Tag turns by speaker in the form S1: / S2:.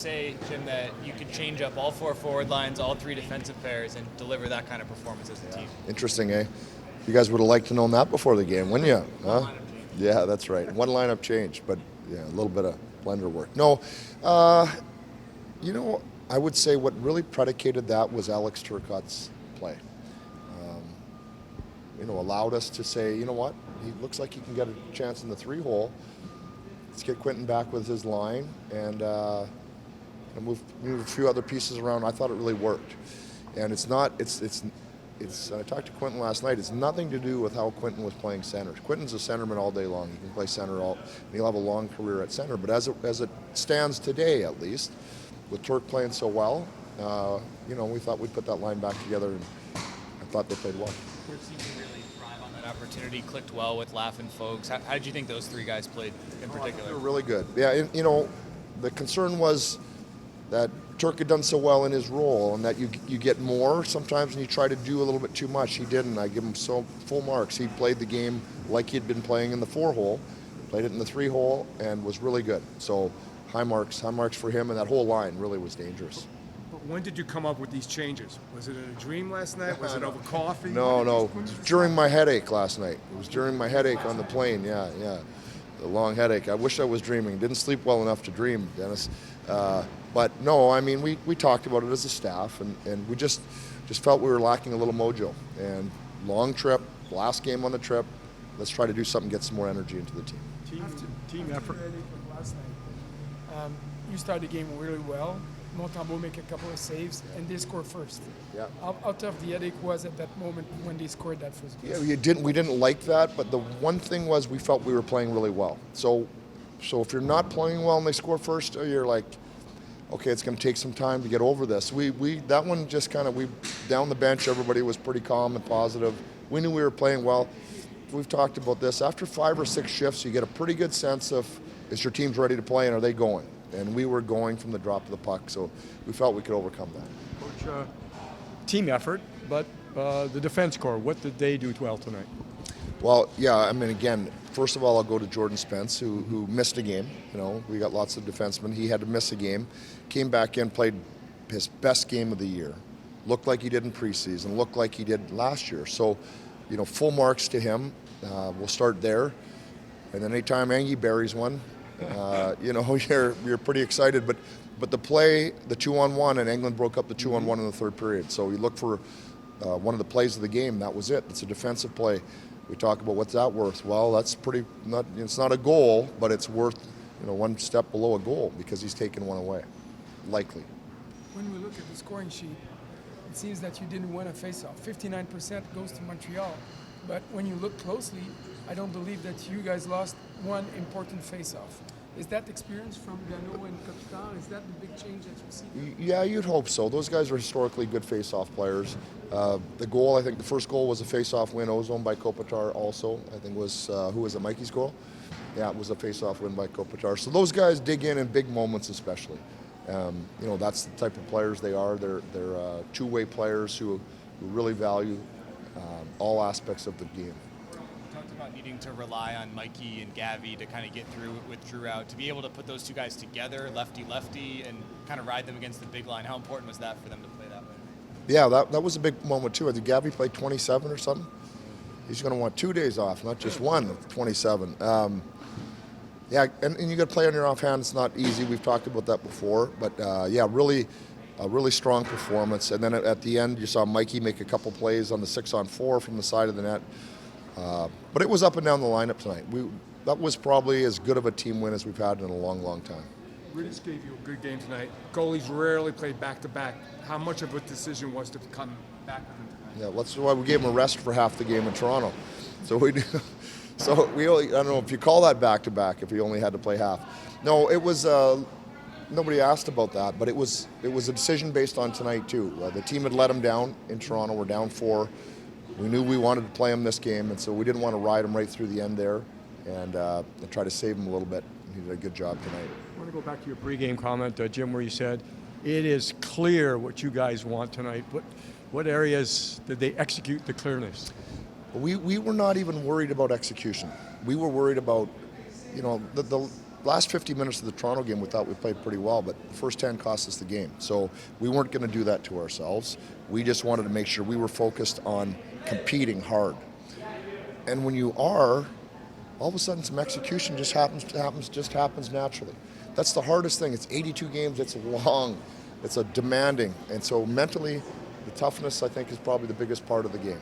S1: Say, Jim, that you could change up all four forward lines, all three defensive pairs, and deliver that kind of performance as a team?
S2: Interesting, eh? You guys would have liked to know that before the game, wouldn't you? Huh? Yeah, that's right. One lineup change, but yeah, a little bit of blender work. No, I would say what really predicated that was Alex Turcotte's play. Allowed us to say, you know what, he looks like he can get a chance in the 3-hole. Let's get Quentin back with his line and move a few other pieces around. I thought it really worked, and it's not. I talked to Quentin last night. It's nothing to do with how Quentin was playing center. Quentin's a centerman all day long. He can play center and he'll have a long career at center. But as it stands today, at least, with Turk playing so well, we thought we'd put that line back together, and I thought they played well.
S1: Seemed to really thrive on that opportunity, clicked well with Laugh and Folks. How did you think those three guys played in particular?
S2: They were really good. Yeah, the concern was that Turk had done so well in his role, and that you get more sometimes when you try to do a little bit too much. He didn't. I give him full marks. He played the game like he'd been playing in the 4-hole, played it in the 3-hole, and was really good. So high marks for him, and that whole line really was dangerous.
S3: But when did you come up with these changes? Was it a dream last night? Was it over coffee?
S2: No. During my headache last night. It was during my headache on the plane. Yeah. The long headache. I wish I was dreaming. Didn't sleep well enough to dream, Dennis. But no, I mean, we talked about it as a staff, and we just felt we were lacking a little mojo. And long trip, last game on the trip, let's try to do something, get some more energy into the team.
S4: Team effort. Last night, you started the game really well. Montembeault make a couple of saves, and they score first.
S2: Yeah.
S4: How tough the headache was at that moment when they scored that first goal?
S2: Yeah, we didn't like that, but the one thing was we felt we were playing really well. So if you're not playing well and they score first, you're like, okay, it's going to take some time to get over this. That one just we down the bench, everybody was pretty calm and positive. We knew we were playing well. We've talked about this. After 5 or 6 shifts, you get a pretty good sense of, is your team's ready to play and are they going? And we were going from the drop of the puck, so we felt we could overcome that.
S5: Coach, team effort, but the defense core, what did they do well tonight?
S2: Well, yeah, I mean, again, first of all, I'll go to Jordan Spence, who missed a game. We got lots of defensemen. He had to miss a game. Came back in, played his best game of the year. Looked like he did in preseason, looked like he did last year. So, full marks to him. We'll start there. And then anytime Angie buries one, you're pretty excited. But the play, the 2-on-1, and England broke up the 2-on-1 in the third period. So you look for one of the plays of the game. That was it. It's a defensive play. We talk about what's that worth. Well, that's it's not a goal, but it's worth one step below a goal because he's taken one away, likely.
S4: When we look at the scoring sheet, it seems that you didn't win a face-off. 59% goes to Montreal. But when you look closely, I don't believe that you guys lost one important face-off. Is that experience from Gano and Capitan? Is that the big change that you see?
S2: Yeah, you'd hope so. Those guys are historically good face-off players. The goal, I think the first goal was a face-off win, ozone by Kopitar also. I think was, who was it, Mikey's goal? Yeah, it was a face-off win by Kopitar. So those guys dig in big moments especially. That's the type of players they are. They're two-way players who really value all aspects of the game.
S1: You talked about needing to rely on Mikey and Gavi to kind of get through with Drew out. To be able to put those two guys together, lefty-lefty, and kind of ride them against the big line, how important was that for them to play that way?
S2: Yeah, that was a big moment too. I think Gavi played 27 or something. He's going to want 2 days off, not just one, 27. Yeah, and you got to play on your offhand. It's not easy. We've talked about that before. But, really a really strong performance. And then at the end, you saw Mikey make a couple plays on the 6-on-4 from the side of the net. But it was up and down the lineup tonight. That was probably as good of a team win as we've had in a long, long time.
S3: Riddis gave you a good game tonight. Goalies rarely play back-to-back. How much of a decision was to come back with him tonight?
S2: Yeah, that's why we gave him a rest for half the game in Toronto. So we only, I don't know if you call that back-to-back if he only had to play half. No, it was, nobody asked about that, but it was a decision based on tonight too. The team had let him down in Toronto. We're down 4. We knew we wanted to play him this game, and so we didn't want to ride him right through the end there and try to save him a little bit. He did a good job tonight.
S5: I want to go back to your pregame comment, Jim, where you said, it is clear what you guys want tonight. What areas did they execute the clearness?
S2: We were not even worried about execution. We were worried about, last 50 minutes of the Toronto game, we thought we played pretty well, but the first 10 cost us the game. So we weren't going to do that to ourselves. We just wanted to make sure we were focused on competing hard. And when you are, all of a sudden some execution just happens naturally. That's the hardest thing. It's 82 games. It's long. It's a demanding. And so mentally, the toughness, I think, is probably the biggest part of the game.